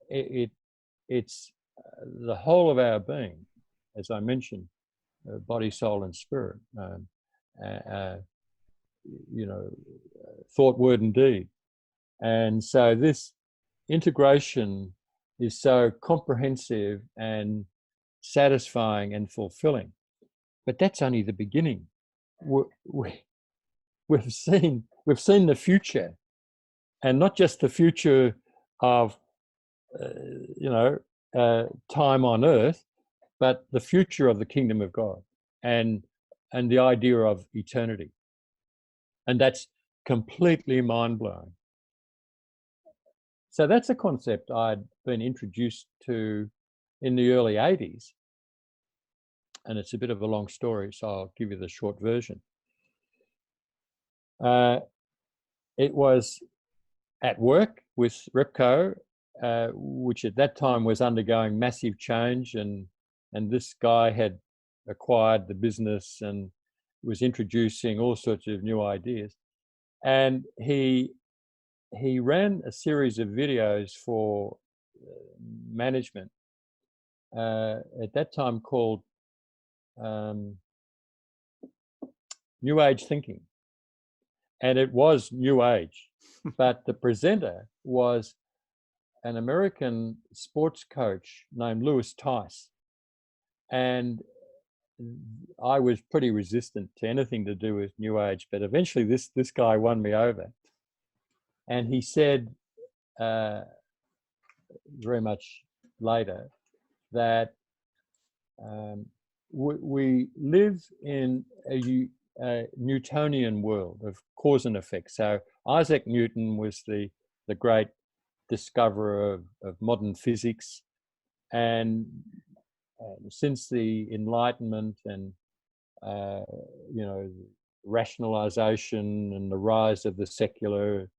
it's the whole of our being, as I mentioned, body, soul, and spirit, thought, word, and deed. And so this integration is so comprehensive and satisfying and fulfilling. But that's only the beginning. We've seen the future, and not just the future of time on earth, but the future of the kingdom of God and the idea of eternity. And that's completely mind-blowing. So that's a concept I'd been introduced to in the early 80s. And it's a bit of a long story, so I'll give you the short version. It was at work with Repco, which at that time was undergoing massive change, and this guy had acquired the business and was introducing all sorts of new ideas. And he ran a series of videos for management at that time called New Age Thinking. And it was New Age, but the presenter was an American sports coach named Lewis Tice. And I was pretty resistant to anything to do with New Age, but eventually this guy won me over. And he said very much later that we live in a Newtonian world of cause and effect. So Isaac Newton was the great discoverer of modern physics, and since the Enlightenment and rationalization and the rise of the secular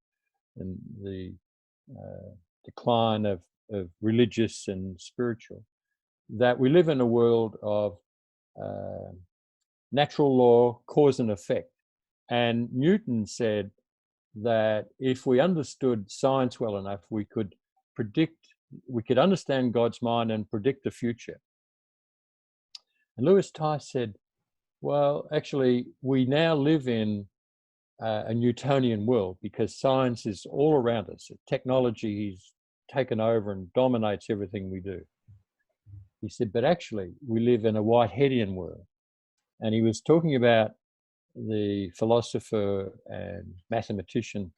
and the decline of religious and spiritual, that we live in a world of natural law, cause and effect. And Newton said that if we understood science well enough, we could understand God's mind and predict the future. And Lewis Tice said, well, actually, we now live in a Newtonian world because science is all around us. Technology has taken over and dominates everything we do. He said, but actually, we live in a Whiteheadian world. And he was talking about the philosopher and mathematician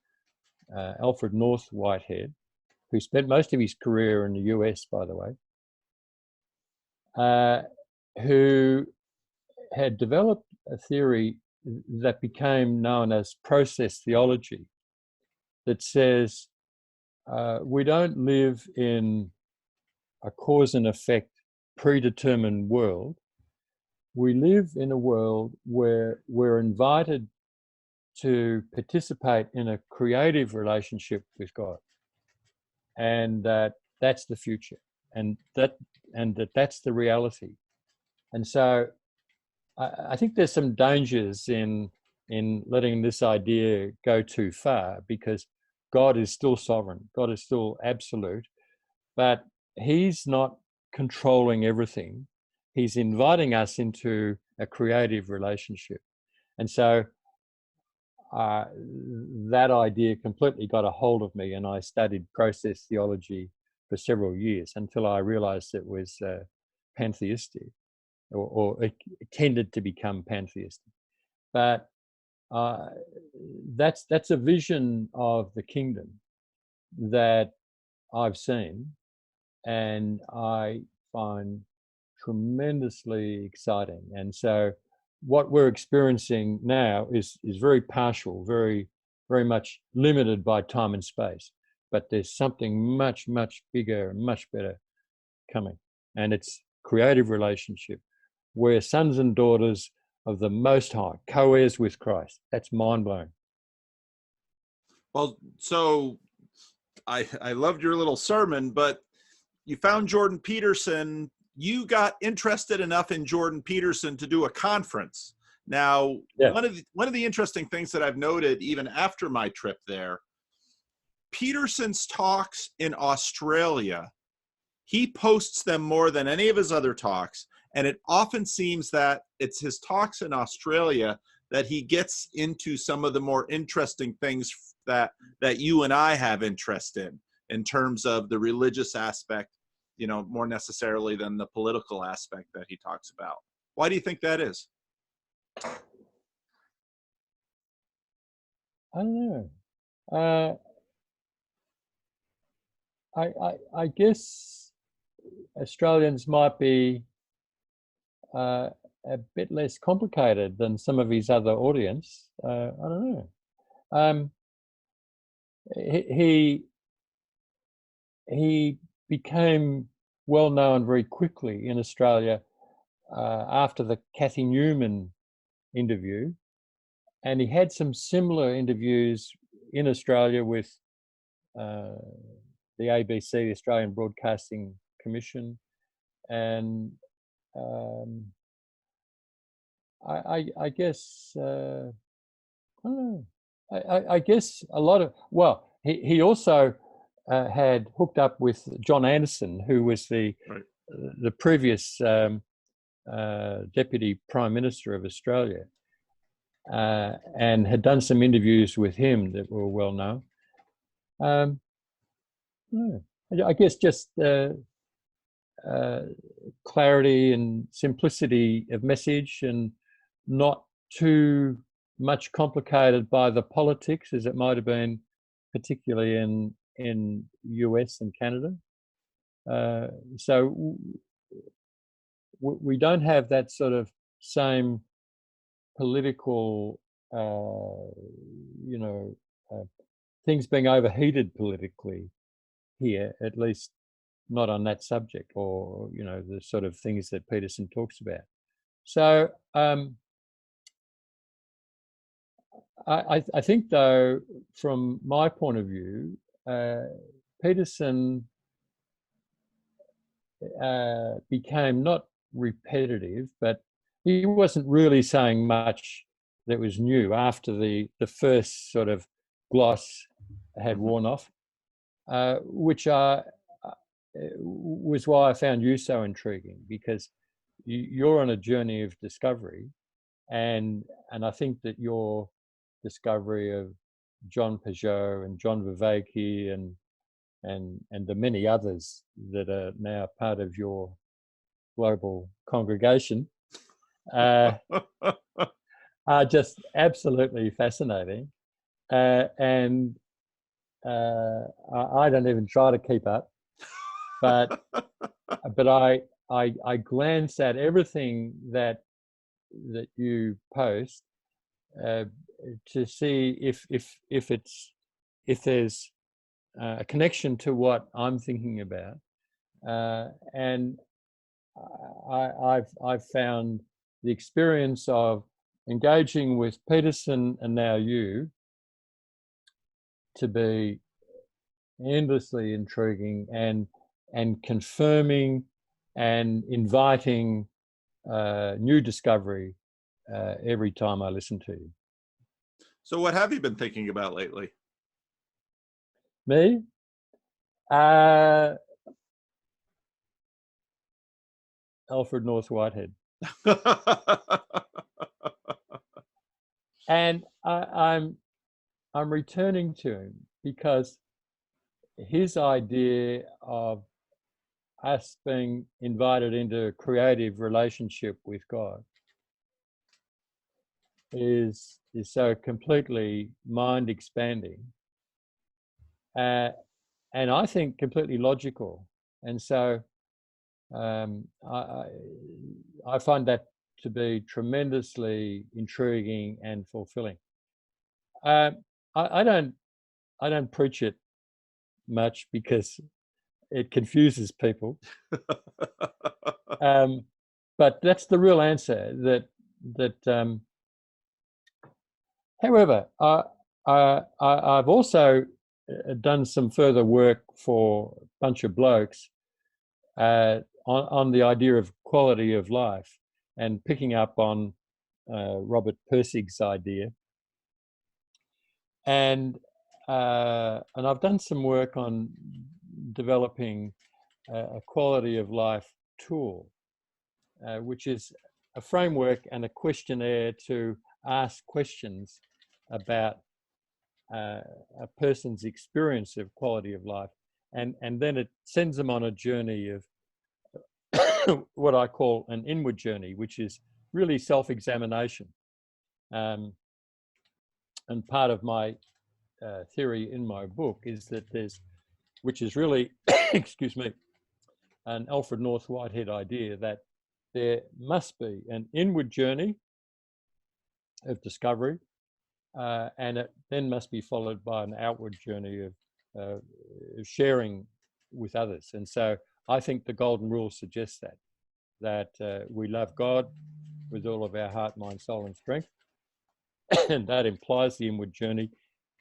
Alfred North Whitehead, who spent most of his career in the US, by the way, who had developed a theory that became known as process theology, that says we don't live in a cause and effect predetermined world. We live in a world where we're invited to participate in a creative relationship with God, and that's the future, and that's the reality. And so I think there's some dangers in letting this idea go too far, because God is still sovereign, God is still absolute, but he's not controlling everything. He's inviting us into a creative relationship. And so that idea completely got a hold of me, and I studied process theology for several years until I realized it was pantheistic, or it tended to become pantheistic. But that's a vision of the kingdom that I've seen, and I find tremendously exciting. And so what we're experiencing now is very partial, very much limited by time and space. but there's something much, much bigger and much better coming. And it's creative relationship where sons and daughters of the Most High, co-heirs with Christ. That's mind-blowing. Well, so I loved your little sermon, but you found Jordan Peterson. You got interested enough in Jordan Peterson to do a conference. Now, Yeah. one of the interesting things that I've noted even after my trip there, Peterson's talks in Australia, he posts them more than any of his other talks. And it often seems that it's his talks in Australia that he gets into some of the more interesting things that you and I have interest in terms of the religious aspect, you know, more necessarily than the political aspect that he talks about. Why do you think that is? I don't know. I guess Australians might be a bit less complicated than some of his other audience. I don't know. He became well known very quickly in Australia after the Cathy Newman interview, and he had some similar interviews in Australia with the ABC, the Australian Broadcasting Commission, and I guess I don't know. I guess a lot of, well, he also had hooked up with John Anderson, who was the previous Deputy Prime Minister of Australia, and had done some interviews with him that were well known. I guess just clarity and simplicity of message, and not too much complicated by the politics as it might have been, particularly in US and Canada. So we don't have that sort of same political, things being overheated politically here, at least not on that subject, or the sort of things that Peterson talks about. So I think, though, from my point of view, Peterson became not repetitive, but he wasn't really saying much that was new after the first sort of gloss had worn off, which was why I found you so intriguing, because you're on a journey of discovery, and I think that your discovery of John Peugeot and John Vervaeke and the many others that are now part of your global congregation are just absolutely fascinating, and I don't even try to keep up, but I glance at everything that you post to see if there's a connection to what I'm thinking about, and I've found the experience of engaging with Peterson and now you to be endlessly intriguing and confirming and inviting new discovery every time I listen to you. So what have you been thinking about lately? Me? Alfred North Whitehead. And I'm returning to him because his idea of us being invited into a creative relationship with God is so completely mind expanding, and I think completely logical. And so I find that to be tremendously intriguing and fulfilling. I don't preach it much because it confuses people. But that's the real answer. However, I've also done some further work for a bunch of blokes on the idea of quality of life, and picking up on Robert Pirsig's idea. And I've done some work on developing a quality of life tool, which is a framework and a questionnaire to ask questions about a person's experience of quality of life, and then it sends them on a journey of what I call an inward journey, which is really self-examination. And part of my theory in my book is that which is really, excuse me, an Alfred North Whitehead idea, that there must be an inward journey of discovery, and it then must be followed by an outward journey of sharing with others. And so I think the golden rule suggests that we love God with all of our heart, mind, soul, and strength. And that implies the inward journey.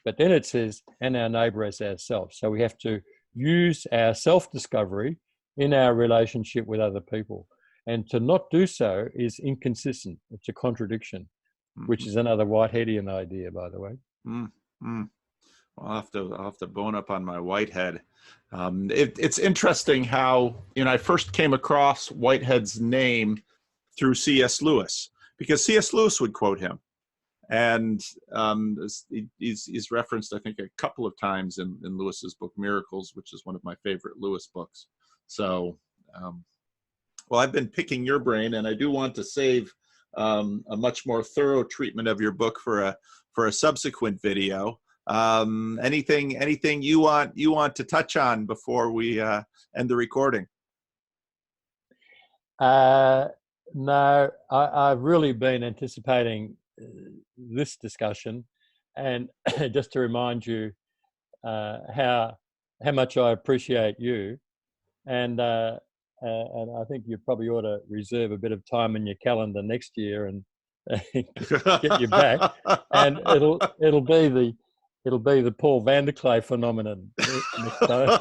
But then it says, and our neighbor as ourselves. So we have to use our self-discovery in our relationship with other people. And to not do so is inconsistent. It's a contradiction, which is another Whiteheadian idea, by the way. Well, I'll have to bone up on my Whitehead. It's interesting how, I first came across Whitehead's name through C.S. Lewis, because C.S. Lewis would quote him. And he's referenced, I think, a couple of times in Lewis's book, Miracles, which is one of my favorite Lewis books. So, well, I've been picking your brain, and I do want to save a much more thorough treatment of your book for a subsequent video. Anything you want to touch on before we end the recording? No, I've really been anticipating this discussion, and just to remind you how much I appreciate you, and I think you probably ought to reserve a bit of time in your calendar next year and get you back, and it'll be the Paul Vanderklay phenomenon next time.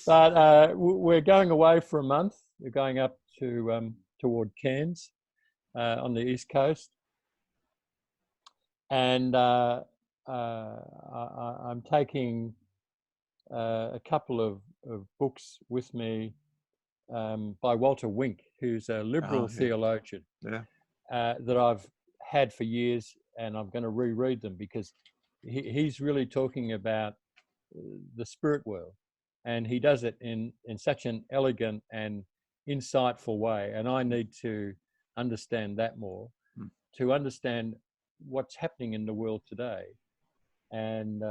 But we're going away for a month. We're going up to toward Cairns on the East Coast, and I'm taking a couple of books with me by Walter Wink, who's a liberal theologian that I've had for years, and I'm going to reread them because he's really talking about the spirit world, and he does it in such an elegant and insightful way, and I need to understand that more to understand what's happening in the world today. And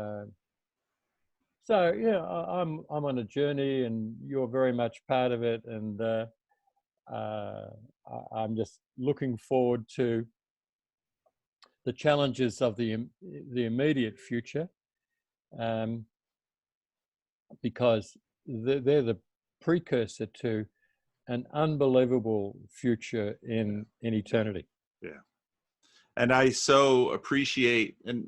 so yeah, I'm on a journey, and you're very much part of it, and I'm just looking forward to the challenges of the immediate future, because they're the precursor to an unbelievable future in eternity. Yeah. And I so appreciate, and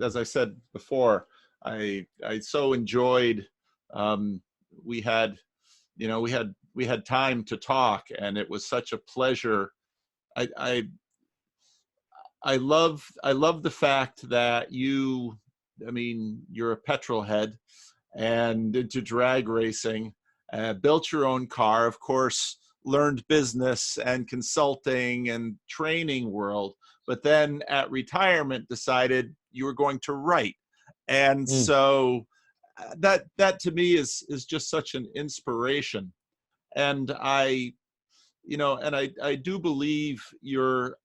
as I said before, I so enjoyed, we had time to talk, and it was such a pleasure. I love the fact that you're a Petrol-head and into drag racing, built your own car, of course, learned business and consulting and training world, but then at retirement decided you were going to write. And so that to me is just such an inspiration. And I do believe your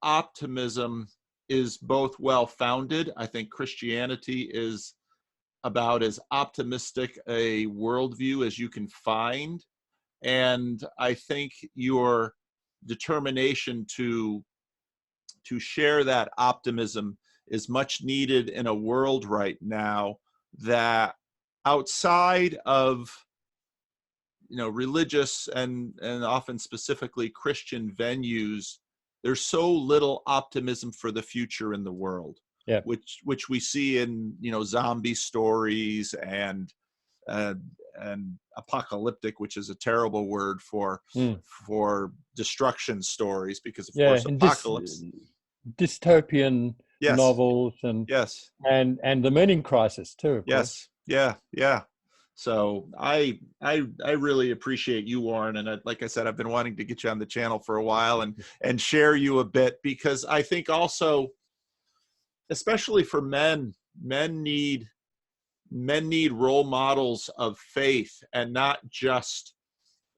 optimism is both well-founded. I think Christianity is about as optimistic a worldview as you can find. And I think your determination to share that optimism is much needed in a world right now that outside of religious and often specifically Christian venues, there's so little optimism for the future in the world. Yeah. Which we see in zombie stories and apocalyptic, which is a terrible word for destruction stories, because of course and apocalypse. Dystopian Yes. novels and yes, and the meaning crisis too, of course. Yes. Yeah. So I really appreciate you, Warren, and like I said, I've been wanting to get you on the channel for a while and share you a bit, because I think also, especially for men need role models of faith, and not just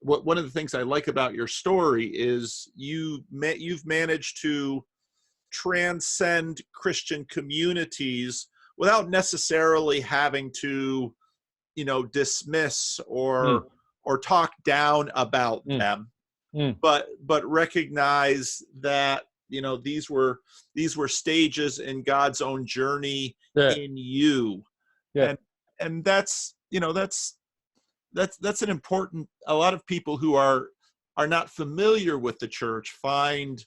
one of the things I like about your story is you've managed to transcend Christian communities without necessarily having to dismiss or talk down about them, but recognize that these were stages in God's own journey in you. And that's an important. A lot of people who are not familiar with the church find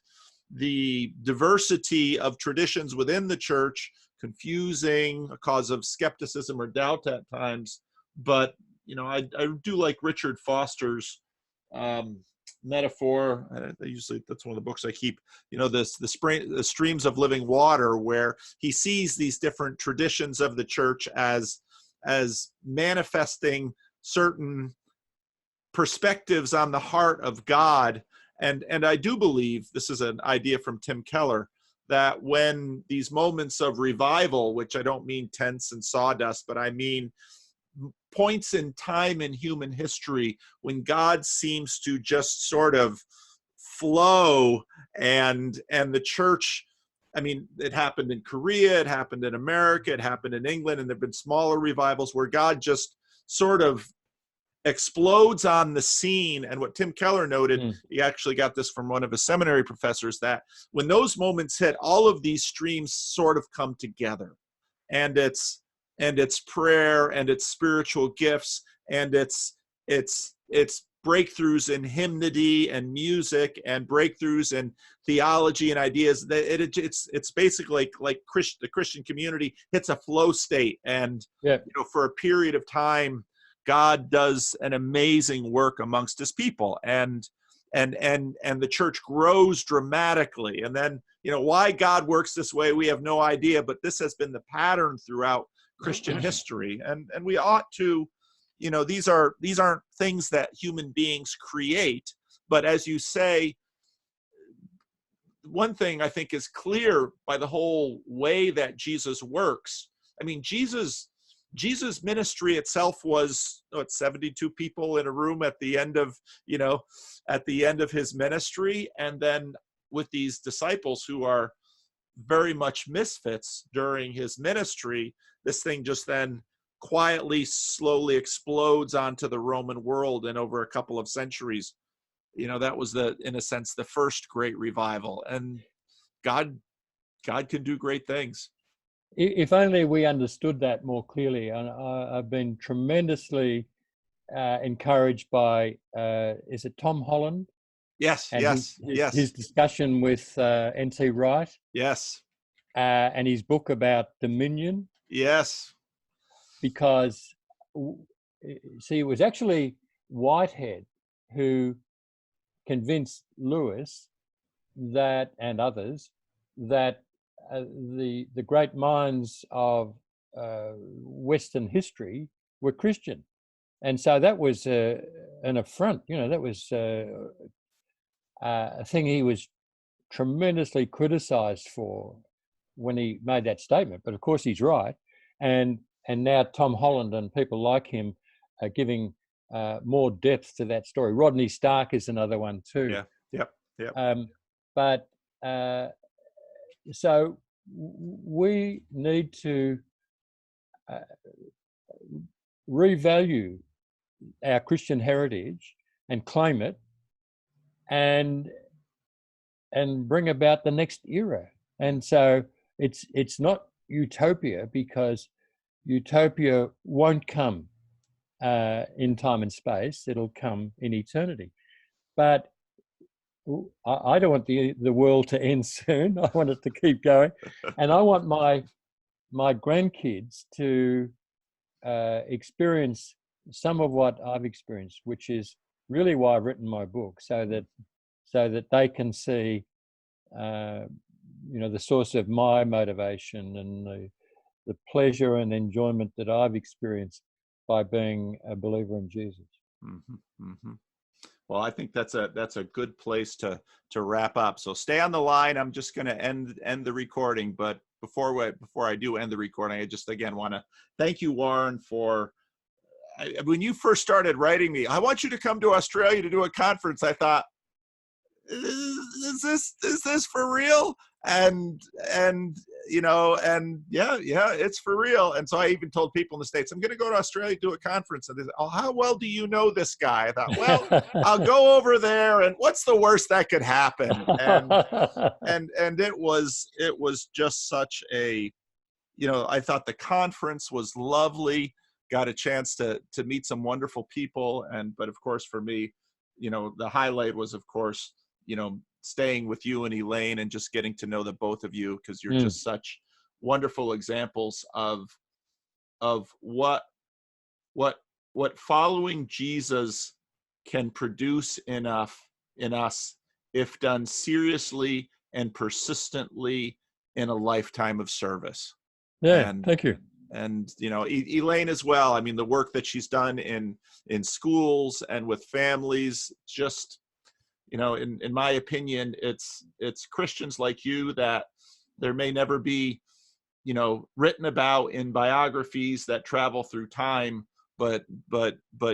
the diversity of traditions within the church confusing, a cause of skepticism or doubt at times. But I do like Richard Foster's metaphor. That's one of the books I keep. The streams of living water, where he sees these different traditions of the church as manifesting certain perspectives on the heart of God. And I do believe, this is an idea from Tim Keller, that when these moments of revival, which I don't mean tents and sawdust, but I mean points in time in human history when God seems to just sort of flow, and the church, I mean, it happened in Korea, it happened in America, it happened in England, and there've been smaller revivals where God just sort of explodes on the scene. And what Tim Keller noted, he actually got this from one of his seminary professors, that when those moments hit, all of these streams sort of come together, and it's prayer, and it's spiritual gifts, and it's breakthroughs in hymnody and music, and breakthroughs in theology and ideas. It's basically like the Christian community hits a flow state, and for a period of time, God does an amazing work amongst his people, and the church grows dramatically. And then, why God works this way, we have no idea, but this has been the pattern throughout Christian history. And we ought to, these aren't things that human beings create, but as you say, one thing I think is clear by the whole way that Jesus works. I mean, Jesus' ministry itself was 72 people in a room at the end of his ministry, and then with these disciples who are very much misfits during his ministry, this thing just then quietly, slowly explodes onto the Roman world, and over a couple of centuries, that was in a sense, the first great revival. And God can do great things. If only we understood that more clearly. And I've been tremendously encouraged by, is it Tom Holland? Yes, and yes. His discussion with N.T. Wright. Yes. And his book about dominion. Yes. Because, see, it was actually Whitehead who convinced Lewis and others that the great minds of Western history were Christian, and so that was an affront. That was a thing he was tremendously criticized for when he made that statement. But of course, he's right, and now Tom Holland and people like him are giving more depth to that story. Rodney Stark is another one too. Yep. But so we need to revalue our Christian heritage and claim it, and bring about the next era. And so it's not utopia, because utopia won't come in time and space. It'll come in eternity. But I don't want the world to end soon. I want it to keep going, and I want my grandkids to experience some of what I've experienced, which is really why I've written my book, so that they can see, the source of my motivation and the pleasure and enjoyment that I've experienced by being a believer in Jesus. Mm-hmm, mm-hmm. Well, I think that's a good place to wrap up. So stay on the line. I'm just going to end the recording, but before I do end the recording, I just again want to thank you, Warren, for when you first started writing me, I want you to come to Australia to do a conference. I thought, is this for real? And yeah, it's for real. And so I even told people in the States, I'm going to go to Australia to do a conference. And they said, oh, how well do you know this guy? I thought, well, I'll go over there, and what's the worst that could happen? And it was just such a, I thought the conference was lovely. Got a chance to meet some wonderful people. But of course, for me, the highlight was, of course, staying with you and Elaine and just getting to know the both of you, because you're just such wonderful examples of what following Jesus can produce in us if done seriously and persistently in a lifetime of service. Yeah, thank you. And Elaine as well. I mean, the work that she's done in schools and with families, just in my opinion, it's Christians like you that there may never be written about in biographies that travel through time, but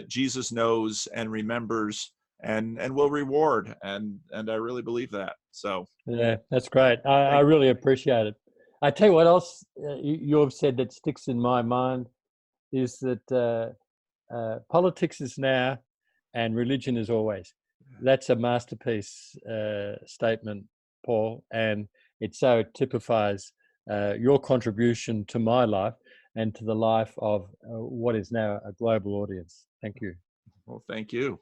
Jesus knows and remembers and will reward, and I really believe that. So yeah, that's great. I really appreciate it. I tell you what else you've said that sticks in my mind is that politics is now and religion is always. That's a masterpiece statement, Paul, and it so typifies your contribution to my life and to the life of what is now a global audience. Thank you. Well, thank you.